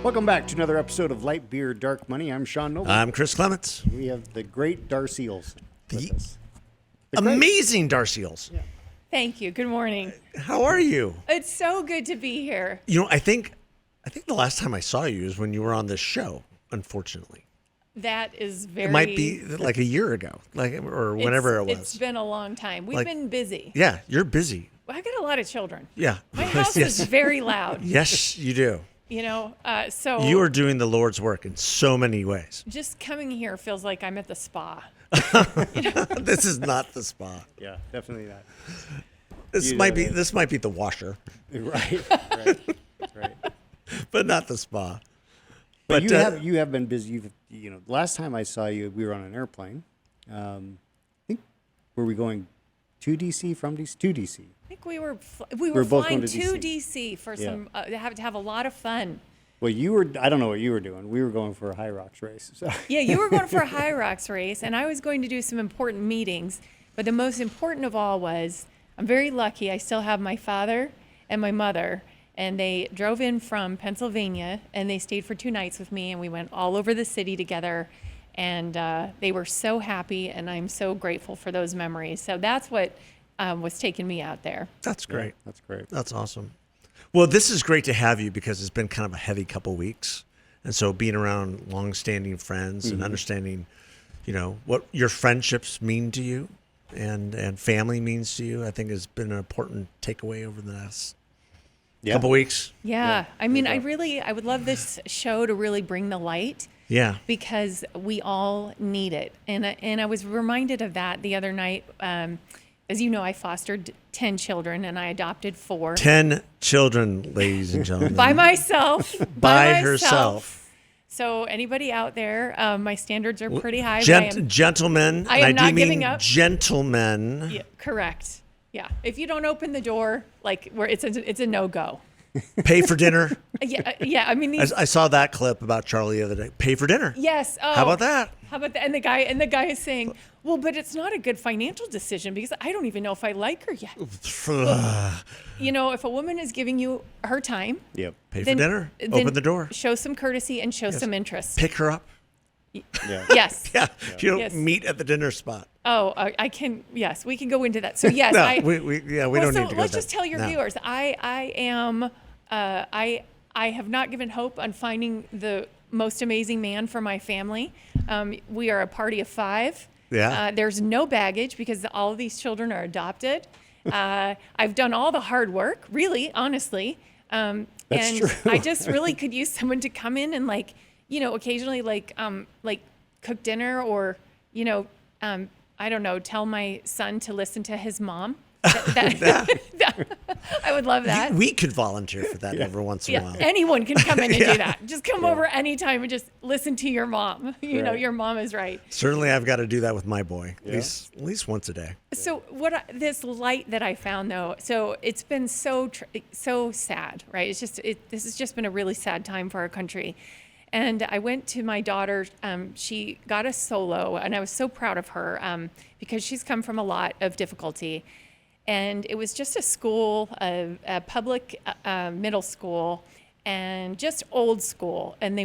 Welcome back to another episode of Light Beer, Dark Money. I'm Sean Noble. I'm Chris Clements. We have the great Darcy Olsen with us. Amazing Darcy Olsen. Yeah. Thank you. Good morning. How are you? It's so good to be here. You know, I think the last time I saw you is when you were on this show, unfortunately. That is very... It might be like a year ago, or whenever it was. It's been a long time. We've been busy. Yeah, you're busy. I got a lot of children. Yeah. My house is very loud. Yes, you do. You know, so... You are doing the Lord's work in so many ways. Just coming here feels like I'm at the spa. This is not the spa. Yeah, definitely not. This might be the washer. Right. But not the spa. But you have been busy. Last time I saw you, we were on an airplane. I think were we going to DC from DC to DC? I think we were both flying going to to DC for some to have a lot of fun. Well, I don't know what you were doing. We were going for a high rocks race. So. Yeah, you were going for a high rocks race, and I was going to do some important meetings. But the most important of all was, I'm very lucky. I still have my father and my mother, and they drove in from Pennsylvania, and they stayed for 2 nights with me, and we went all over the city together. And they were so happy, and I'm so grateful for those memories. So that's what was taking me out there. That's great. Yeah, that's great. That's awesome. Well, this is great to have you because it's been kind of a heavy couple weeks. And so being around long-standing friends and understanding, what your friendships mean to you and family means to you, I think has been an important takeaway over the last couple weeks. Yeah. I mean, I would love this show to really bring the light. Yeah. Because we all need it. And I was reminded of that the other night. As you know, I fostered 10 children and I adopted 4. 10 children, ladies and gentlemen. By myself. By herself. So anybody out there, my standards are pretty high. Gentlemen. I am not giving up. Gentlemen. Yeah, correct. Yeah. If you don't open the door, it's a no-go. Pay for dinner. Yeah. I mean, I saw that clip about Charlie the other day. Pay for dinner. Yes. Oh, how about that? And the guy is saying, well, but it's not a good financial decision because I don't even know if I like her yet. If a woman is giving you her time, pay for dinner. Open the door. Show some courtesy and show some interest. Pick her up. Yeah. Yes. Yeah. You don't meet at the dinner spot. Oh, I can. Yes, we can go into that. So yes, no, we don't need to go. Let's just tell your viewers. I am. I have not given hope on finding the most amazing man for my family. We are a party of 5. Yeah. There's no baggage because all of these children are adopted. I've done all the hard work, really, honestly. That's and true. I just really could use someone to come in and occasionally cook dinner or, I don't know, tell my son to listen to his mom. I would love that. We could volunteer for that every once in a while. Anyone can come in and do that. Just come over anytime and just listen to your mom. You know, your mom is right. Certainly, I've got to do that with my boy at least once a day. So this light that I found though, so it's been so sad, right? This has just been a really sad time for our country. And I went to my daughter, she got a solo, and I was so proud of her because she's come from a lot of difficulty. And it was just a school, a public middle school, and just old school. And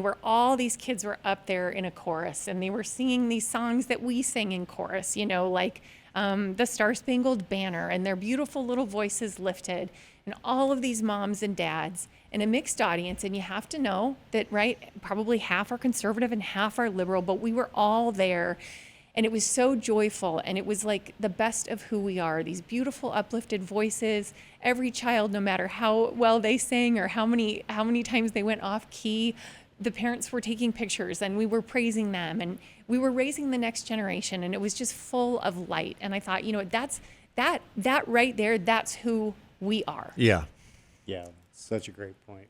these kids were up there in a chorus, and they were singing these songs that we sing in chorus, like the Star Spangled Banner, and their beautiful little voices lifted, and all of these moms and dads in a mixed audience. And you have to know that, right, probably half are conservative and half are liberal, but we were all there. And it was so joyful, and it was like the best of who we are, these beautiful uplifted voices. Every child, no matter how well they sang or how many times they went off key, the parents were taking pictures and we were praising them, and we were raising the next generation, and it was just full of light. And I thought, that's that right there, that's who we are. Yeah. Yeah, such a great point.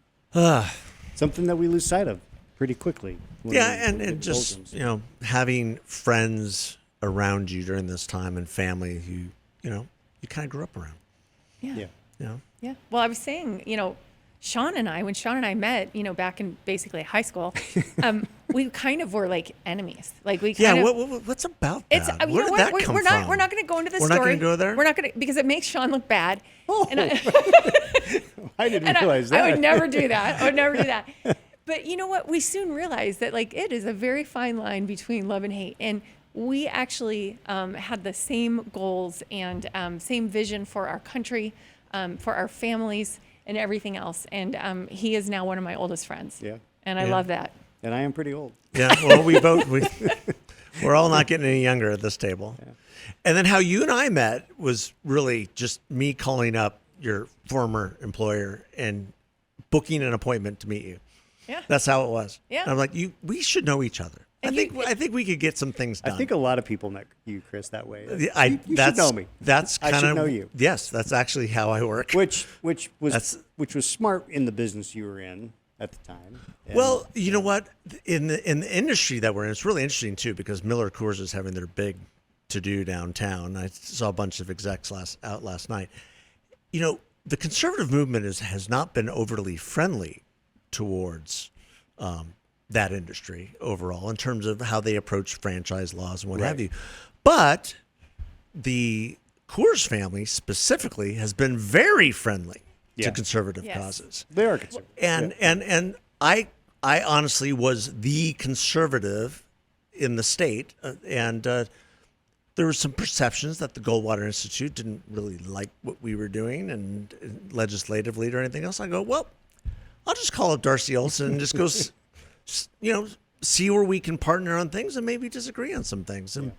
Something that we lose sight of pretty quickly. And just, having friends around you during this time and family who, you kind of grew up around. Yeah. Yeah. Well, I was saying, when Sean and I met, back in basically high school, we kind of were like enemies. Like we kind of. What's about that? Where did that come from? We're not going to go into the story. We're not going to go there? We're not going to, because it makes Sean look bad. Oh, and I didn't realize that. I would never do that. But you know what? We soon realized that like it is a very fine line between love and hate. And we actually had the same goals and same vision for our country, for our families, and everything else. And he is now one of my oldest friends. Yeah. And I love that. And I am pretty old. Yeah, well, we're all not getting any younger at this table. Yeah. And then how you and I met was really just me calling up your former employer and booking an appointment to meet you. Yeah. That's how it was. Yeah. And I'm like, we should know each other. I think we could get some things done. I think a lot of people met you, Chris, that way. You should know me. That's I kind should of know you. Yes, that's actually how I work. Which was smart in the business you were in at the time. And, well, you know what? In the industry that we're in, it's really interesting too because Miller Coors is having their big to-do downtown. I saw a bunch of execs out last night. You know, the conservative movement has not been overly friendly towards that industry overall in terms of how they approach franchise laws and what have you. But the Coors family specifically has been very friendly to conservative causes. They are conservative. And I honestly was the conservative in the state, and there were some perceptions that the Goldwater Institute didn't really like what we were doing and legislatively or anything else. I go, well, I'll just call up Darcy Olsen and just go, see where we can partner on things and maybe disagree on some things. And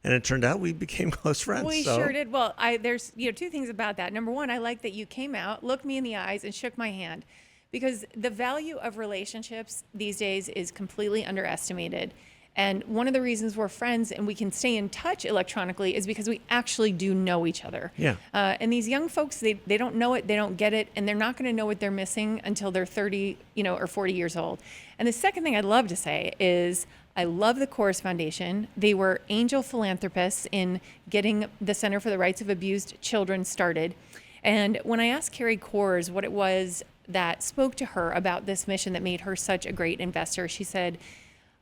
it turned out we became close friends. We sure did. Well, there's two things about that. Number one, I like that you came out, looked me in the eyes, and shook my hand, because the value of relationships these days is completely underestimated. And one of the reasons we're friends and we can stay in touch electronically is because we actually do know each other. Yeah. And these young folks, they don't know it, they don't get it, and they're not going to know what they're missing until they're 30, or 40 years old. And the second thing I'd love to say is I love the Coors Foundation. They were angel philanthropists in getting the Center for the Rights of Abused Children started. And when I asked Carrie Coors what it was that spoke to her about this mission that made her such a great investor, she said,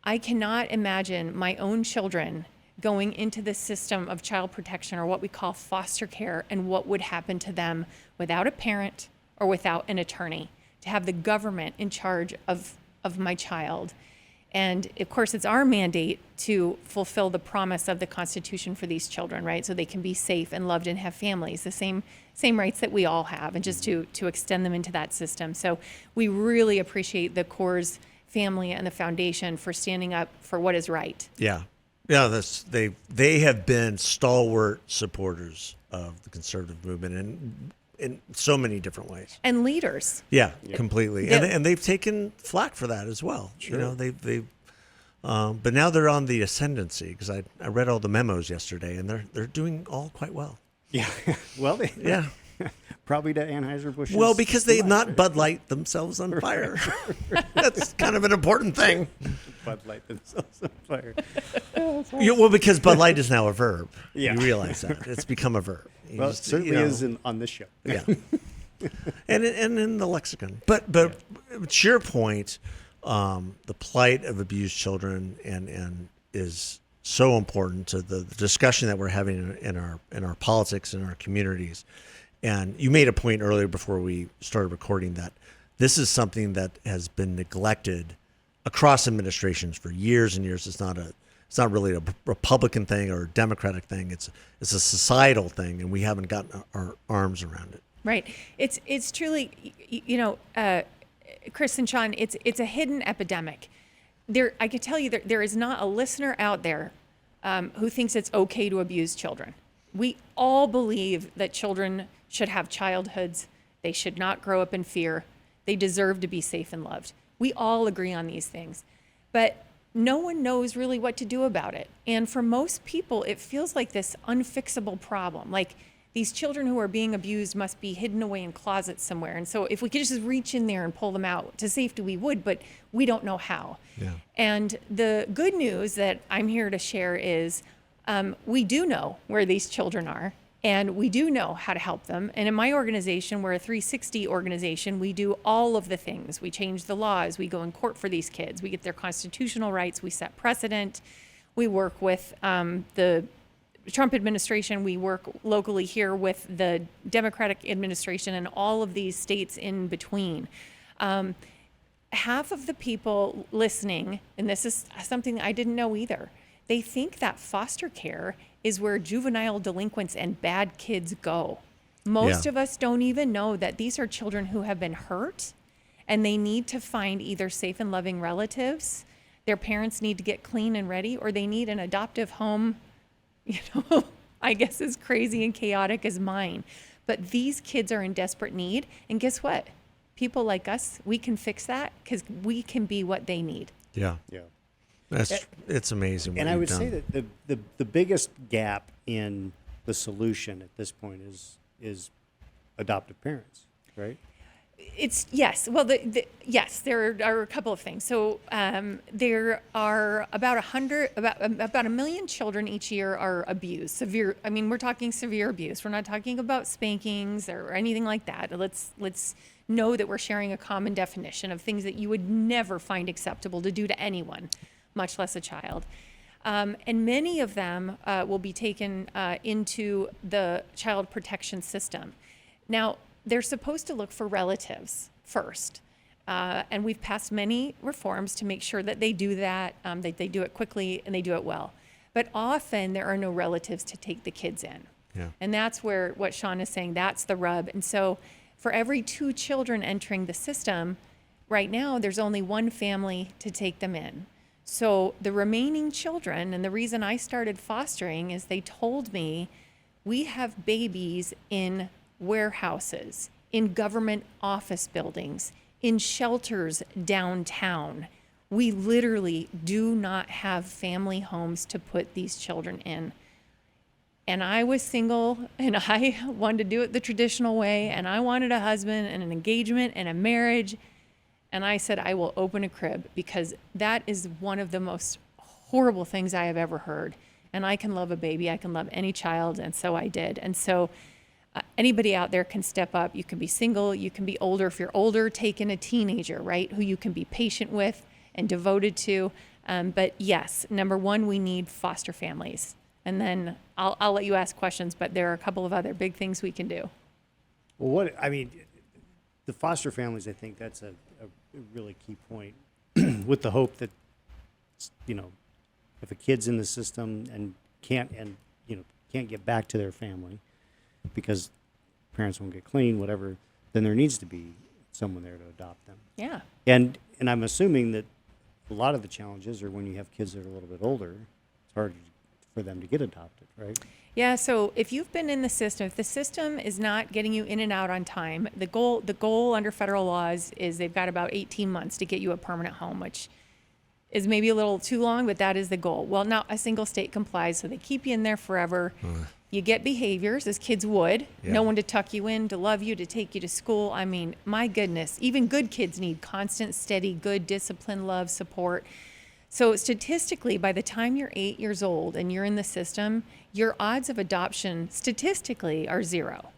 I cannot imagine my own children going into the system of child protection, or what we call foster care, and what would happen to them without a parent or without an attorney, to have the government in charge of my child. And of course, it's our mandate to fulfill the promise of the Constitution for these children, right? So they can be safe and loved and have families, the same rights that we all have, and just to extend them into that system. So we really appreciate the Coors family and the foundation for standing up for what is right. Yeah. They have been stalwart supporters of the conservative movement in so many different ways. And leaders. Yeah, completely. And they've taken flack for that as well. Sure. But now they're on the ascendancy, because I read all the memos yesterday, and they're doing all quite well. Yeah. Well, yeah. Probably to Anheuser-Busch. Well, because they've not Bud Light themselves on fire. That's kind of an important thing. Bud Light themselves on fire. Well, because Bud Light is now a verb. Yeah. You realize that. It's become a verb. Well, it certainly is on this show. Yeah. and in the lexicon. But to your point, the plight of abused children and is so important to the discussion that we're having in our politics and our communities. And you made a point earlier before we started recording that this is something that has been neglected across administrations for years and years. It's not really a Republican thing or a Democratic thing. It's a societal thing, and we haven't gotten our arms around it. Right. It's truly, Chris and Sean, it's a hidden epidemic. I can tell you there is not a listener out there who thinks it's okay to abuse children. We all believe that children should have childhoods. They should not grow up in fear. They deserve to be safe and loved. We all agree on these things, but no one knows really what to do about it. And for most people, it feels like this unfixable problem. Like these children who are being abused must be hidden away in closets somewhere. And so if we could just reach in there and pull them out to safety, we would, but we don't know how. Yeah. And the good news that I'm here to share is we do know where these children are, and we do know how to help them. And in my organization, we're a 360 organization. We do all of the things. We change the laws. We go in court for these kids. We get their constitutional rights. We set precedent. We work with the Trump administration. We work locally here with the Democratic administration and all of these states in between. half of the people listening, and this is something I didn't know either, they think that foster care is where juvenile delinquents and bad kids go. Most of us don't even know that these are children who have been hurt, and they need to find either safe and loving relatives, their parents need to get clean and ready, or they need an adoptive home, I guess as crazy and chaotic as mine. But these kids are in desperate need, and guess what? People like us, we can fix that because we can be what they need. Yeah. It's amazing. And I would say that the biggest gap in the solution at this point is adoptive parents, right? It's yes. Well, yes, there are a couple of things. So there are about 1 million children each year are abused. Severe. I mean, we're talking severe abuse. We're not talking about spankings or anything like that. Let's know that we're sharing a common definition of things that you would never find acceptable to do to anyone, much less a child. And many of them will be taken into the child protection system. Now, they're supposed to look for relatives first. And we've passed many reforms to make sure that they do that, that they do it quickly and they do it well. But often there are no relatives to take the kids in. Yeah. And that's where what Sean is saying, that's the rub. And so for every 2 children entering the system, right now there's only 1 family to take them in. So the remaining children, and the reason I started fostering is they told me we have babies in warehouses, in government office buildings, in shelters downtown. We literally do not have family homes to put these children in. And I was single, and I wanted to do it the traditional way, and I wanted a husband and an engagement and a marriage. And I said, I will open a crib because that is one of the most horrible things I have ever heard. And I can love a baby, I can love any child, and so I did. And so anybody out there can step up. You can be single, you can be older. If you're older, take in a teenager, right, who you can be patient with and devoted to. But yes, number 1, we need foster families. And then I'll let you ask questions, but there are a couple of other big things we can do. Well, the foster families, I think that's a really key point with the hope that, if a kid's in the system and can't get back to their family because parents won't get clean, whatever, then there needs to be someone there to adopt them. Yeah. And I'm assuming that a lot of the challenges are when you have kids that are a little bit older, it's hard for them to get adopted, right? Yeah, so if you've been in the system, if the system is not getting you in and out on time, the goal under federal laws is they've got about 18 months to get you a permanent home, which is maybe a little too long, but that is the goal. Well, not a single state complies, so they keep you in there forever. You get behaviors, as kids would. Yeah. No one to tuck you in, to love you, to take you to school. I mean, my goodness, even good kids need constant, steady, good discipline, love, support. So statistically, by the time you're 8 years old and you're in the system, your odds of adoption statistically are 0.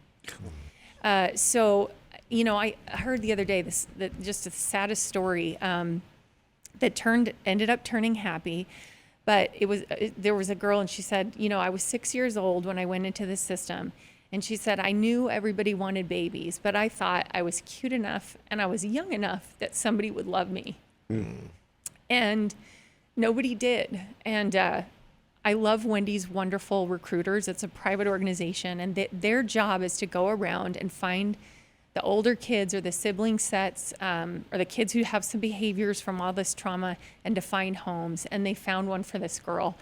So, I heard the other day just the saddest story that ended up turning happy. But there was a girl, and she said, I was 6 years old when I went into the system. And she said, I knew everybody wanted babies, but I thought I was cute enough and I was young enough that somebody would love me. And nobody did. And I love Wendy's wonderful recruiters. It's a private organization, and their job is to go around and find the older kids or the sibling sets or the kids who have some behaviors from all this trauma and to find homes. And they found one for this girl.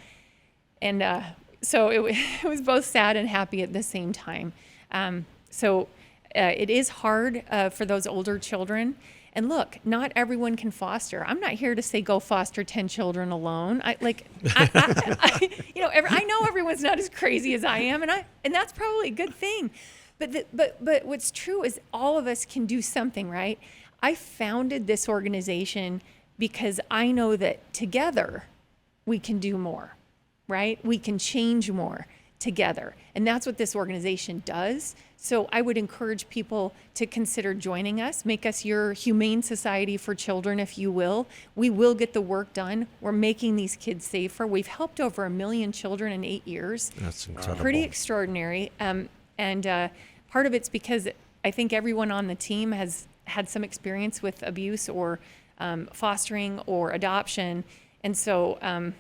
And so it was both sad and happy at the same time. So it is hard for those older children. And look, not everyone can foster. I'm not here to say go foster 10 children alone. I know everyone's not as crazy as I am, and that's probably a good thing. But what's true is all of us can do something, right? I founded this organization because I know that together we can do more, right? We can change more together. And that's what this organization does. So I would encourage people to consider joining us. Make us your humane society for children, if you will. We will get the work done. We're making these kids safer. We've helped over 1 million children in 8 years. That's incredible. Pretty extraordinary. And part of it's because I think everyone on the team has had some experience with abuse or fostering or adoption. And so,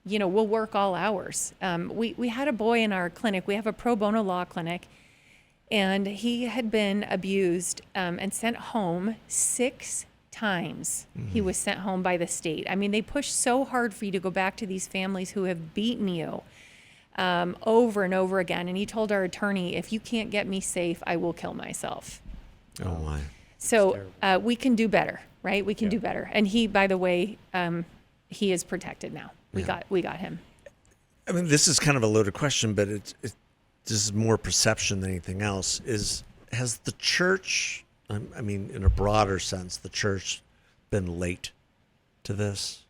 we'll work all hours. We had a boy in our clinic. We have a pro bono law clinic, and he had been abused and sent home 6 times. He was sent home by the state. I mean, they push so hard for you to go back to these families who have beaten you over and over again. And he told our attorney, if you can't get me safe, I will kill myself. Oh my. So we can do better, right? We can do better. And he, by the way, he is protected now. We got him. I mean, this is kind of a loaded question, but this is more perception than anything else. Has the church, I mean, in a broader sense, the church been late to this?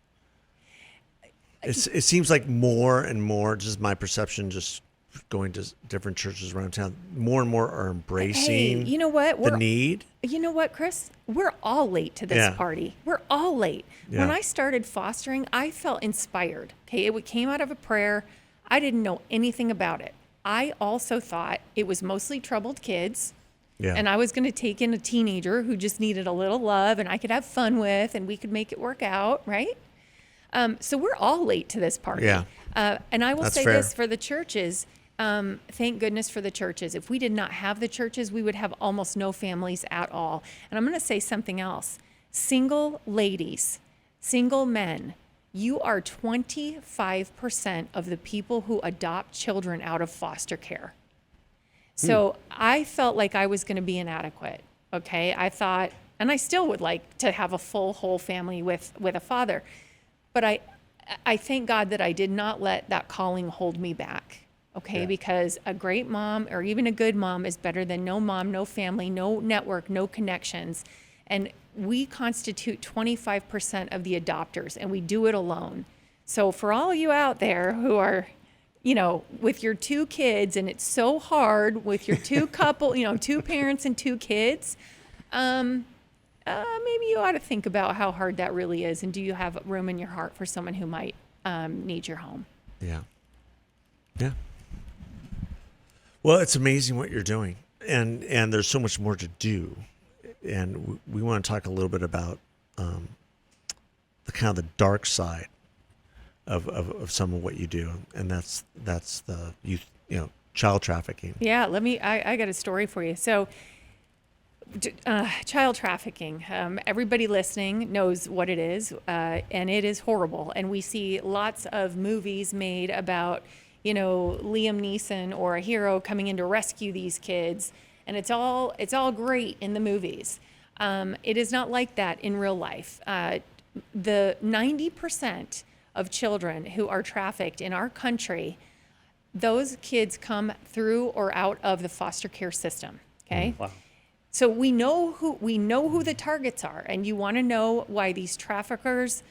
It seems like more and more, just my perception, just going to different churches around town, more and more are embracing Hey, you know what? the need. You know what, Chris? We're all late to this party. We're all late. Yeah. When I started fostering, I felt inspired. Okay, it came out of a prayer. I didn't know anything about it. I also thought it was mostly troubled kids. Yeah. And I was going to take in a teenager who just needed a little love and I could have fun with and we could make it work out, right? So we're all late to this party. Yeah. And I will That's say fair. this for the churches. Thank goodness for the churches. If we did not have the churches, we would have almost no families at all. And I'm going to say something else. Single ladies, single men, you are 25% of the people who adopt children out of foster care. So I felt like I was going to be inadequate. Okay. I thought, and I still would like to have a full, whole family with a father. But I thank God that I did not let that calling hold me back. Okay, Yeah. because a great mom or even a good mom is better than no mom, no family, no network, no connections. And we constitute 25% of the adopters, and we do it alone. So for all you out there who are, with your 2 kids, and it's so hard with your 2 couple, 2 parents and 2 kids, maybe you ought to think about how hard that really is. And do you have room in your heart for someone who might need your home? Yeah. Yeah. Well, it's amazing what you're doing, and there's so much more to do, and we want to talk a little bit about the kind of the dark side of some of what you do, and that's the youth, child trafficking. Yeah, I got a story for you. So, child trafficking, everybody listening knows what it is, and it is horrible. And we see lots of movies made about, Liam Neeson or a hero coming in to rescue these kids. And it's all great in the movies. It is not like that in real life. The 90% of children who are trafficked in our country, those kids come through or out of the foster care system. Okay. Wow. So we know who the targets are, and you want to know why these traffickers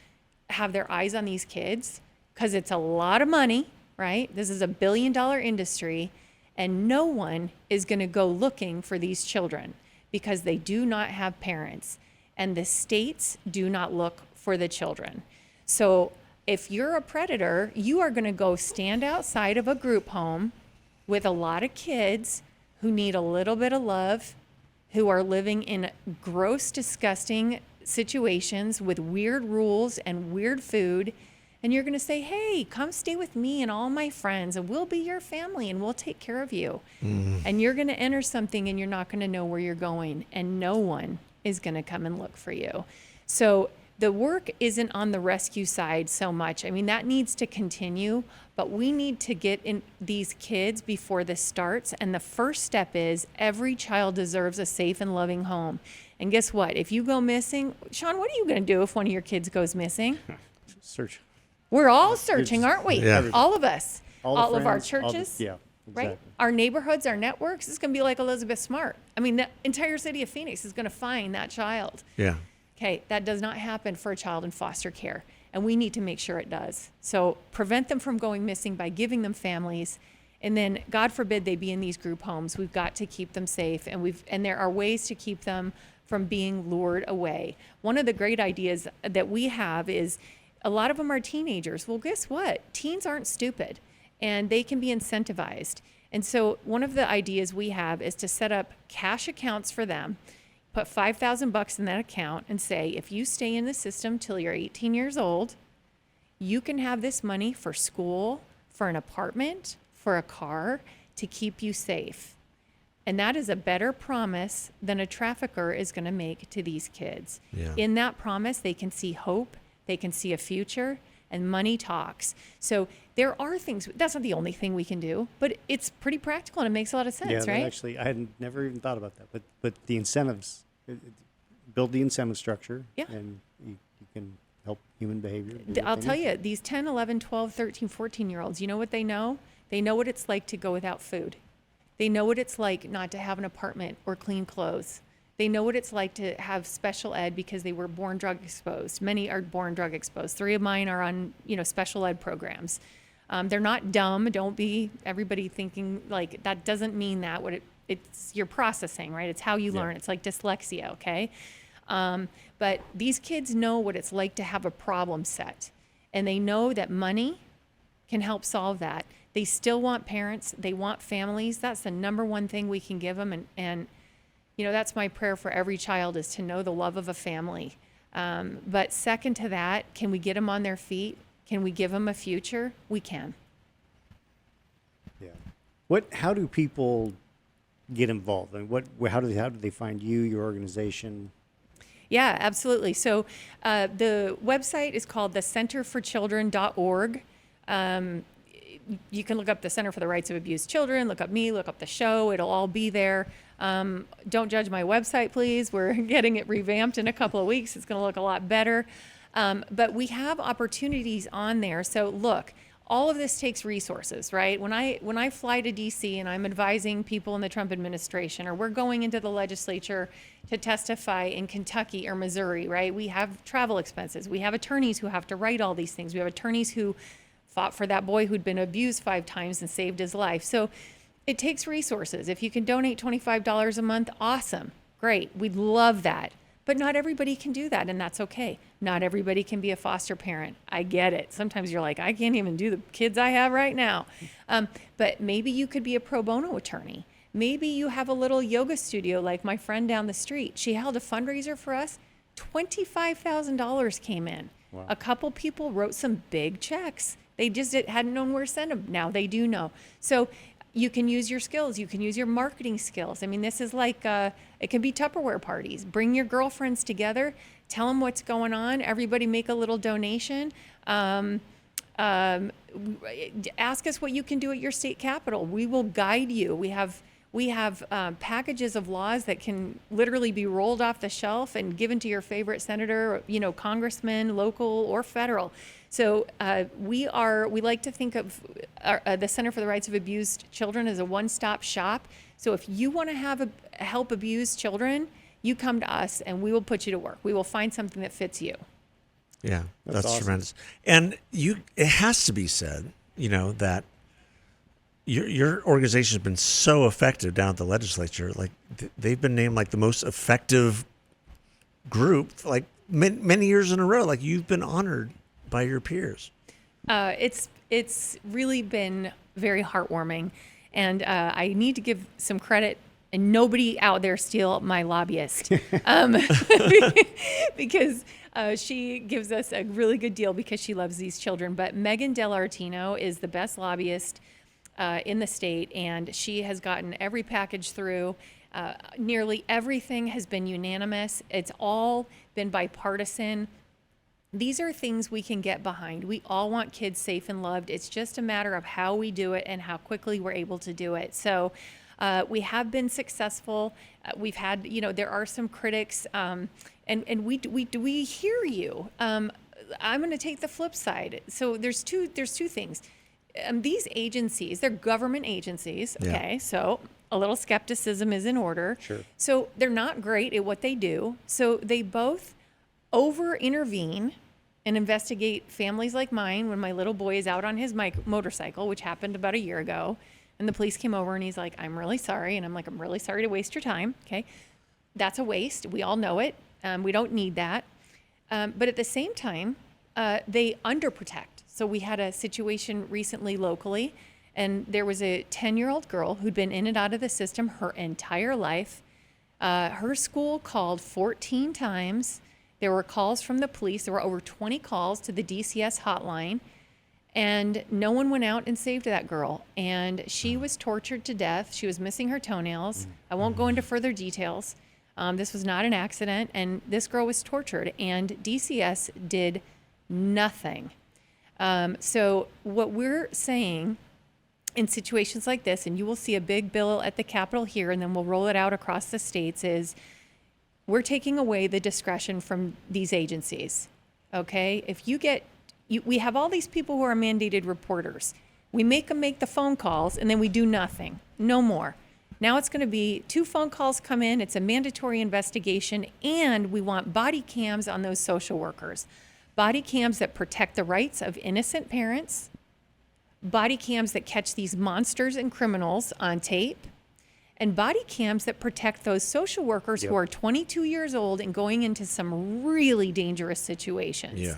have their eyes on these kids, because it's a lot of money, right? This is a $1 billion industry, and no one is going to go looking for these children because they do not have parents, and the states do not look for the children. So if you're a predator, you are going to go stand outside of a group home with a lot of kids who need a little bit of love, who are living in gross, disgusting situations with weird rules and weird food. And you're going to say, hey, come stay with me and all my friends, and we'll be your family and we'll take care of you. And you're going to enter something and you're not going to know where you're going, and no one is going to come and look for you. So the work isn't on the rescue side so much. I mean, that needs to continue, but we need to get in these kids before this starts. And the first step is every child deserves a safe and loving home. And guess what? If you go missing, Sean, what are you going to do if one of your kids goes missing? Search. We're all searching, aren't we? Yeah. All of us. All Of our friends, all the- churches. yeah, exactly. Right? Our neighborhoods, our networks. It's going to be like Elizabeth Smart. I mean, the entire city of Phoenix is going to find that child. Yeah. Okay, that does not happen for a child in foster care, and we need to make sure it does. So prevent them from going missing by giving them families, and then God forbid they be in these group homes. We've got to keep them safe, and there are ways to keep them from being lured away. One of the great ideas that we have is a lot of them are teenagers. Well, guess what? Teens aren't stupid, and they can be incentivized. And so one of the ideas we have is to set up cash accounts for them. put $5,000 in that account and say, if you stay in the system till you're 18 years old, you can have this money for school, for an apartment, for a car, to keep you safe. And that is a better promise than a trafficker is going to make to these kids. Yeah. In that promise, they can see hope, they can see a future, and money talks. So there are things, that's not the only thing we can do, but it's pretty practical and it makes a lot of sense, Yeah, that right? actually, I had never even thought about that. But the incentives, build the incentive structure, Yeah. and you can help human behavior. do what I'll they tell need. you, these 10, 11, 12, 13, 14-year-olds, you know what they know? They know what it's like to go without food. They know what it's like not to have an apartment or clean clothes. They know what it's like to have special ed because they were born drug exposed. Many are born drug exposed. 3 of mine are on, special ed programs. They're not dumb. Don't be everybody thinking like that doesn't mean that. It's your processing, right? It's how you learn. It's like dyslexia, okay? But these kids know what it's like to have a problem set, and they know that money can help solve that. They still want parents. They want families. That's the number one thing we can give them. And that's my prayer for every child, is to know the love of a family. But second to that, can we get them on their feet? Can we give them a future? We can. Yeah. How do people get involved? I mean, how do they find you, your organization? Yeah, absolutely. So the website is called thecenterforchildren.org. You can look up the Center for the Rights of Abused Children, look up me, look up the show. It'll all be there. Don't judge my website, please. We're getting it revamped in a couple of weeks. It's going to look a lot better. But we have opportunities on there. So look, all of this takes resources, right? When I fly to DC and I'm advising people in the Trump administration, or we're going into the legislature to testify in Kentucky or Missouri, right? We have travel expenses. We have attorneys who have to write all these things. We have attorneys who fought for that boy who'd been abused 5 times and saved his life. So it takes resources. If you can donate $25 a month, awesome, great. We'd love that. But not everybody can do that, and that's okay. Not everybody can be a foster parent. I get it. Sometimes you're like, I can't even do the kids I have right now. But maybe you could be a pro bono attorney. Maybe you have a little yoga studio like my friend down the street. She held a fundraiser for us. $25,000 came in. Wow. A couple people wrote some big checks. They just hadn't known where to send them. Now they do know. So you can use your skills. You can use your marketing skills. I mean, this is like, it can be Tupperware parties. Bring your girlfriends together. Tell them what's going on. Everybody make a little donation. Ask us what you can do at your state capitol. We will guide you. We have packages of laws that can literally be rolled off the shelf and given to your favorite senator, congressman, local or federal. So we like to think of the Center for the Rights of Abused Children as a one-stop shop. So if you want to help abused children, you come to us and we will put you to work. We will find something that fits you. Yeah, that's awesome. tremendous. And it has to be said, that your organization has been so effective down at the legislature. Like they've been named like the most effective group, like many years in a row. Like you've been honored by your peers. It's really been very heartwarming, and I need to give some credit. And nobody out there steal my lobbyist, because she gives us a really good deal because she loves these children. But Megan Dellartino is the best lobbyist in the state, and she has gotten every package through. Nearly everything has been unanimous. It's all been bipartisan. These are things we can get behind. We all want kids safe and loved. It's just a matter of how we do it and how quickly we're able to do it. So we have been successful. We've had, there are some critics, and we hear you. I'm going to take the flip side. So there's two things. These agencies, they're government agencies. Okay, so a little skepticism is in order. Sure. So they're not great at what they do. So they both over-intervene and investigate families like mine when my little boy is out on his motorcycle, which happened about a year ago. And the police came over and he's like, I'm really sorry. And I'm like, I'm really sorry to waste your time. Okay. That's a waste. We all know it. We don't need that. But at the same time, they underprotect. So we had a situation recently locally, and there was a 10-year-old girl who'd been in and out of the system her entire life. Her school called 14 times. There were calls from the police. There were over 20 calls to the DCS hotline. And no one went out and saved that girl. And she was tortured to death. She was missing her toenails. I won't go into further details. This was not an accident. And this girl was tortured. And DCS did nothing. So what we're saying in situations like this, and you will see a big bill at the Capitol here, and then we'll roll it out across the states, is we're taking away the discretion from these agencies. Okay? If you get... we have all these people who are mandated reporters. We make them make the phone calls, and then we do nothing. No more. Now it's going to be 2 phone calls come in. It's a mandatory investigation, and we want body cams on those social workers. Body cams that protect the rights of innocent parents. Body cams that catch these monsters and criminals on tape. And body cams that protect those social workers who are 22 years old and going into some really dangerous situations. Yeah.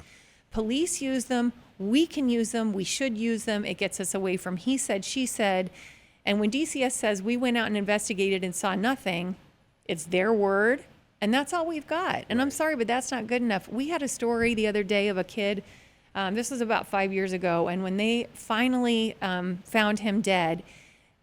Police use them. We can use them. We should use them. It gets us away from he said, she said. And when DCS says we went out and investigated and saw nothing, it's their word. And that's all we've got. And I'm sorry, but that's not good enough. We had a story the other day of a kid. This was about 5 years ago. And when they finally found him dead,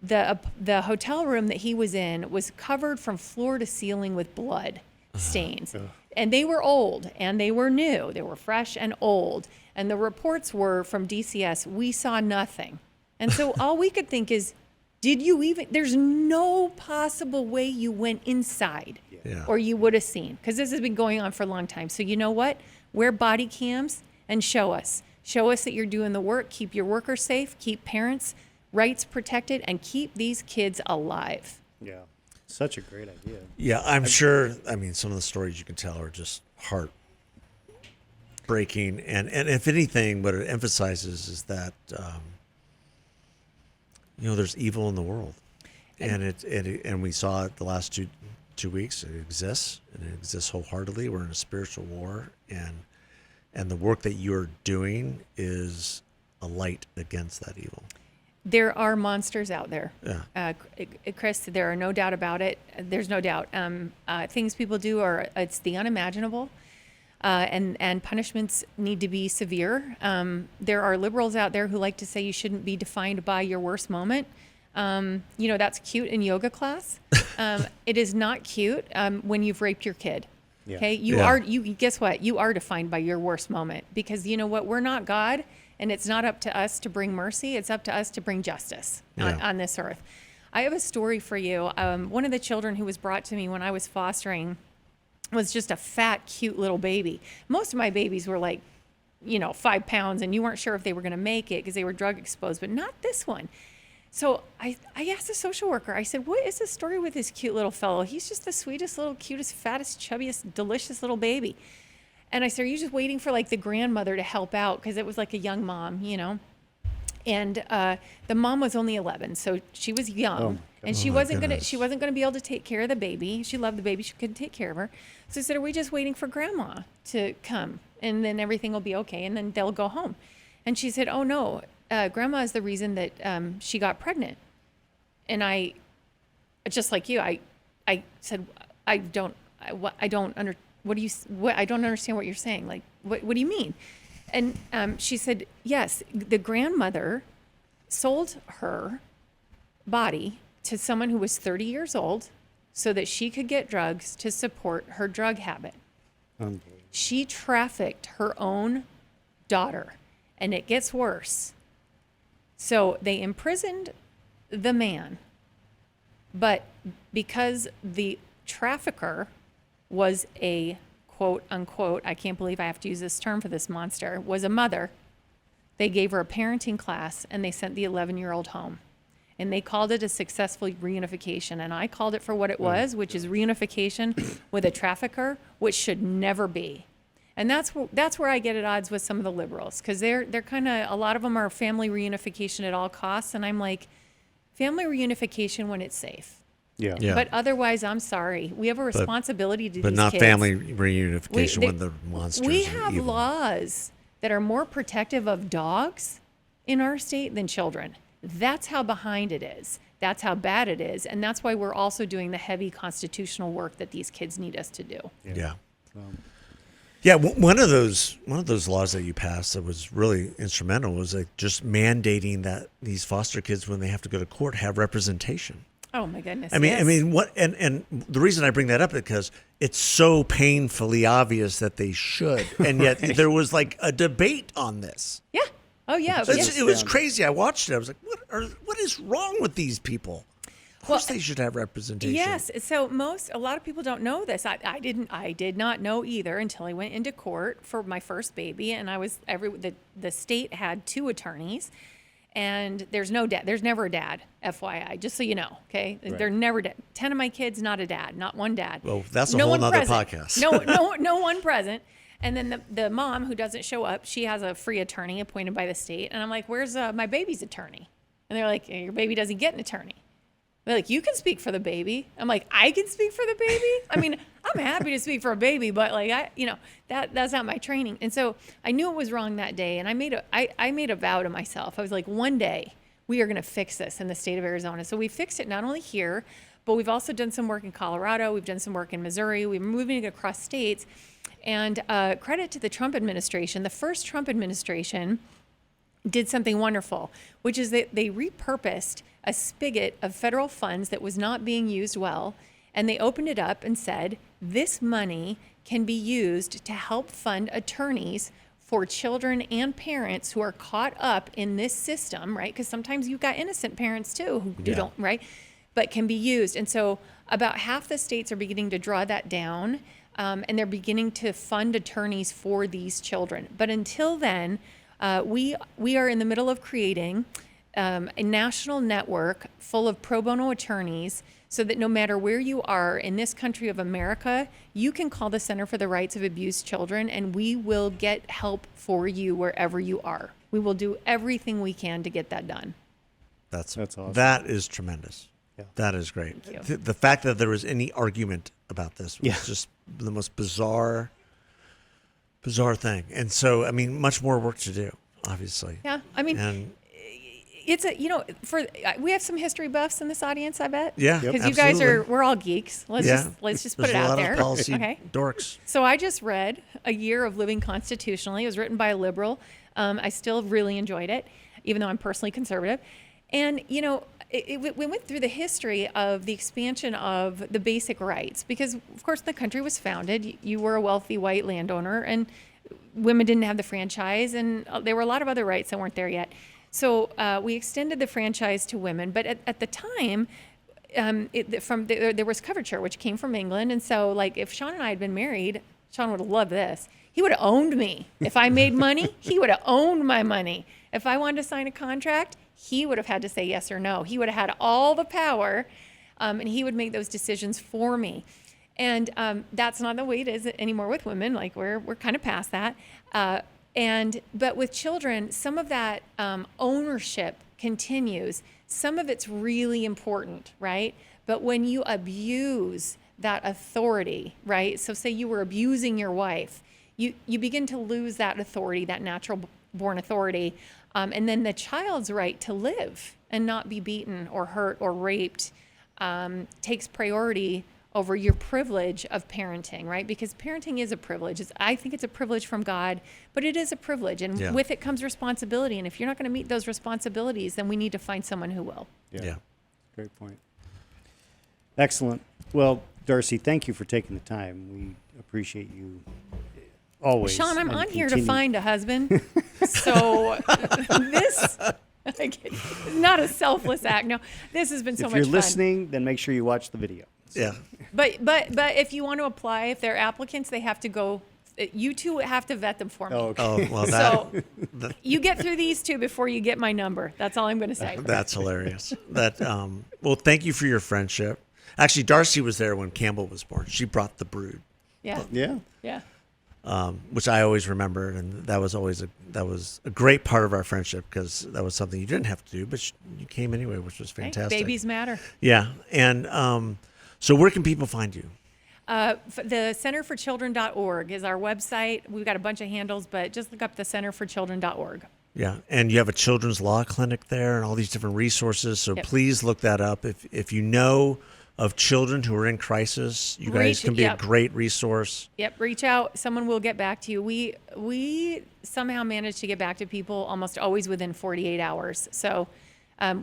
the hotel room that he was in was covered from floor to ceiling with blood stains. And they were old and they were new. They were fresh and old. And the reports were from DCS, we saw nothing. And so all we could think is, did you even, there's no possible way you went inside or you would have seen, because this has been going on for a long time. So you know what? Wear body cams and show us. Show us that you're doing the work. Keep your workers safe. Keep parents' rights protected and keep these kids alive. Yeah. Such a great idea. Yeah, I'm sure. I mean, some of the stories you can tell are just heartbreaking, and if anything, what it emphasizes is that there's evil in the world, and we saw it the last two weeks. It exists, and it exists wholeheartedly. We're in a spiritual war, and the work that you're doing is a light against that evil. There are monsters out there. Yeah. Chris, there are no doubt about it. There's no doubt. Things people do it's the unimaginable, and punishments need to be severe. There are liberals out there who like to say you shouldn't be defined by your worst moment. That's cute in yoga class. It is not cute when you've raped your kid. Yeah. Okay, guess what? You are defined by your worst moment, because you know what? We're not God. And it's not up to us to bring mercy. It's up to us to bring justice on this earth. I have a story for you. One of the children who was brought to me when I was fostering was just a fat, cute little baby. Most of my babies were like, 5 pounds, and you weren't sure if they were going to make it because they were drug exposed, but not this one. So I asked the social worker, I said, what is the story with this cute little fellow? He's just the sweetest, little, cutest, fattest, chubbiest, delicious little baby. And I said, are you just waiting for like the grandmother to help out? Because it was like a young mom, And the mom was only 11, so she was young, and she wasn't gonna be able to take care of the baby. She loved the baby, she couldn't take care of her. So I said, are we just waiting for grandma to come, and then everything will be okay, and then they'll go home? And she said, oh no, grandma is the reason that she got pregnant. And I, just like you, I said, I don't understand what you're saying. Like, what do you mean? And she said, yes, the grandmother sold her body to someone who was 30 years old so that she could get drugs to support her drug habit. She trafficked her own daughter, and it gets worse. So they imprisoned the man, but because the trafficker was a quote unquote, I can't believe I have to use this term for this monster, was a mother, they gave her a parenting class and they sent the 11-year-old home. And they called it a successful reunification. And I called it for what it was, which is reunification with a trafficker, which should never be. And that's where I get at odds with some of the liberals, because they're kind of, a lot of them are family reunification at all costs. And I'm like, family reunification when it's safe. Yeah. But otherwise, I'm sorry. We have a responsibility to these kids. But not family reunification when the monsters We are have evil. laws that are more protective of dogs in our state than children. That's how behind it is. That's how bad it is. And that's why we're also doing the heavy constitutional work that these kids need us to do. Yeah. Um, Yeah, one of those laws that you passed that was really instrumental was like just mandating that these foster kids, when they have to go to court, have representation. Oh my goodness. I mean, yes. what? And the reason I bring that up is because it's so painfully obvious that they should, and yet there was like a debate on this. Yeah. Oh yeah. It was crazy. I watched it. I was like, what is wrong with these people? Of course, they should have representation. Yes. So a lot of people don't know this. I did not know either until I went into court for my first baby, and the state had 2 attorneys, and there's never a dad, FYI, just so you know. Okay, Right. they're never 10 of my kids, not a dad, not one dad. Well, that's a whole nother podcast. No one present. And then the mom who doesn't show up, she has a free attorney appointed by the state, and I'm like, "Where's my baby's attorney?" And they're like, "Your baby doesn't get an attorney." They're like, "You can speak for the baby." I'm like, "I can speak for the baby?" I mean, I'm happy to speak for a baby, but like that's not my training. And so I knew it was wrong that day, and I made a vow to myself. I was like, one day we are going to fix this in the state of Arizona. So we fixed it not only here, but we've also done some work in Colorado. We've done some work in Missouri. We're moving it across states. And credit to the Trump administration. The first Trump administration did something wonderful, which is that they repurposed a spigot of federal funds that was not being used well, and they opened it up and said, this money can be used to help fund attorneys for children and parents who are caught up in this system, right? Because sometimes you've got innocent parents too who don't, right? But can be used. And so about half the states are beginning to draw that down, and they're beginning to fund attorneys for these children. But until then, we are in the middle of creating a national network full of pro bono attorneys so that no matter where you are in this country of America, you can call the Center for the Rights of Abused Children and we will get help for you wherever you are. We will do everything we can to get that done. That's awesome. That is tremendous. Yeah. That is great. Thank you. The fact that there was any argument about this was just the most bizarre thing. And so, I mean, much more work to do, obviously. Yeah, I mean, And it's we have some history buffs in this audience, I bet. yeah, Because you guys we're all geeks. Let's just put There's it a out lot there. of policy Okay. dorks. So I just read A Year of Living Constitutionally. It was written by a liberal. I still really enjoyed it, even though I'm personally conservative. And, we went through the history of the expansion of the basic rights because, of course, the country was founded. You were a wealthy white landowner, and women didn't have the franchise, and there were a lot of other rights that weren't there yet. So we extended the franchise to women. But at the time, there was coverture, which came from England. And so, like, if Sean and I had been married, Sean would have loved this. He would have owned me. If I made money, he would have owned my money. If I wanted to sign a contract, he would have had to say yes or no. He would have had all the power, and he would make those decisions for me. And that's not the way it is anymore with women. Like, we're kind of past that. But with children, some of that ownership continues. Some of it's really important, right? But when you abuse that authority, right? So say you were abusing your wife, you begin to lose that authority, that natural born authority. And then the child's right to live and not be beaten or hurt or raped takes priority over your privilege of parenting, right? Because parenting is a privilege. I think it's a privilege from God, but it is a privilege. And with it comes responsibility. And if you're not going to meet those responsibilities, then we need to find someone who will. Yeah. Great point. Excellent. Well, Darcy, thank you for taking the time. We appreciate you always. Sean, I'm and on here to continue. find a husband. So this is not a selfless act. No, this has been so much If fun. you're listening, then make sure you watch the video. Yeah. But if you want to apply, if they're applicants, they have to go. You two have to vet them for me. Oh, okay. Oh, well, So you get through these two before you get my number. That's all I'm going to say. that's hilarious. Well, thank you for your friendship. Actually, Darcy was there when Campbell was born. She brought the brood, Yeah. Yeah. which I always remember, and that was a great part of our friendship because that was something you didn't have to do, but you came anyway, which was Hey, fantastic. babies matter. Yeah, and so where can people find you? The centerforchildren.org is our website. We've got a bunch of handles, but just look up the centerforchildren.org. Yeah, and you have a children's law clinic there and all these different resources. So Yep. please look that up. If you know of children who are in crisis, you guys can be a Yep. great resource. Yep, reach out. Someone will get back to you. We somehow manage to get back to people almost always within 48 hours. So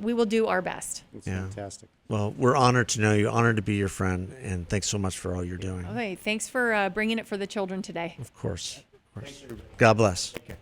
we will do our best. It's Yeah. fantastic. Well, we're honored to know you, honored to be your friend, and thanks so much for all you're doing. Okay, thanks for bringing it for the children today. Of course. God bless. Okay.